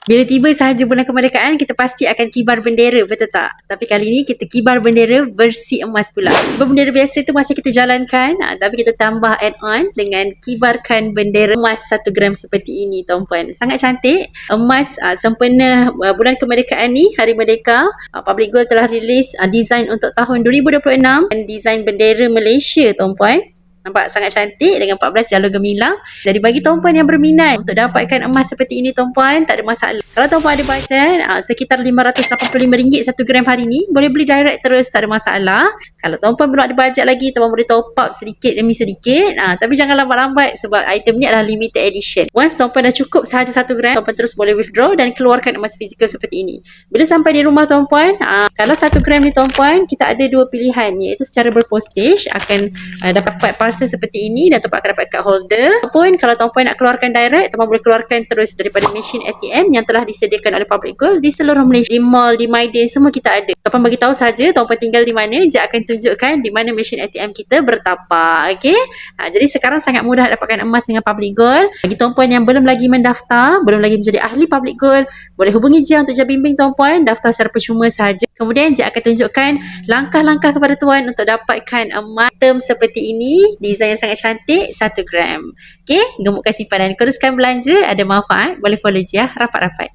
Bila tiba sahaja bulan kemerdekaan, kita pasti akan kibar bendera, betul tak? Tapi kali ni kita kibar bendera versi emas pula. Kibar bendera biasa tu masih kita jalankan, tapi kita tambah add-on dengan kibarkan bendera emas 1 gram seperti ini, tuan-puan. Sangat cantik. Emas sempena bulan kemerdekaan ni, Hari Merdeka, Public Gold telah rilis design untuk tahun 2026 dan design bendera Malaysia, tuan-puan. Nampak sangat cantik dengan 14 jalur gemilang. Jadi bagi tuan-puan yang berminat untuk dapatkan emas seperti ini, tuan-puan, tak ada masalah. Kalau tuan-puan ada bajet sekitar RM585 1 gram hari ni, boleh beli direct terus, tak ada masalah. Kalau tuan-puan belum ada bajet lagi, tuan-puan boleh top up sedikit demi sedikit. Tapi jangan lambat-lambat sebab item ni adalah limited edition. Once tuan-puan dah cukup sahaja 1 gram, tuan-puan terus boleh withdraw dan keluarkan emas fizikal seperti ini. Bila sampai di rumah tuan-puan, kalau 1 gram ni tuan-puan, kita ada 2 pilihan, iaitu secara berpostage akan dapat parcel seperti ini dan tuan-puan akan dapat card holder, ataupun kalau tuan-puan nak keluarkan direct, tuan-puan boleh keluarkan terus daripada mesin ATM yang telah disediakan oleh Public Gold di seluruh Malaysia. Di mall, di Maiden, semua kita ada. Tuan-puan bagi tahu saja tuan-puan tinggal di mana, je akan tunjukkan di mana mesin ATM kita bertapak. Okey. Jadi sekarang sangat mudah dapatkan emas dengan Public Gold. Bagi tuan-puan yang belum lagi mendaftar, belum lagi menjadi ahli Public Gold, boleh hubungi Jia untuk Jia bimbing tuan-puan, daftar secara percuma sahaja. Kemudian Jia akan tunjukkan langkah-langkah kepada tuan untuk dapatkan emas item seperti ini, design yang sangat cantik, 1 gram. Okey, gemukkan simpanan, teruskan belanja, ada manfaat, boleh follow Jia rapat-rapat.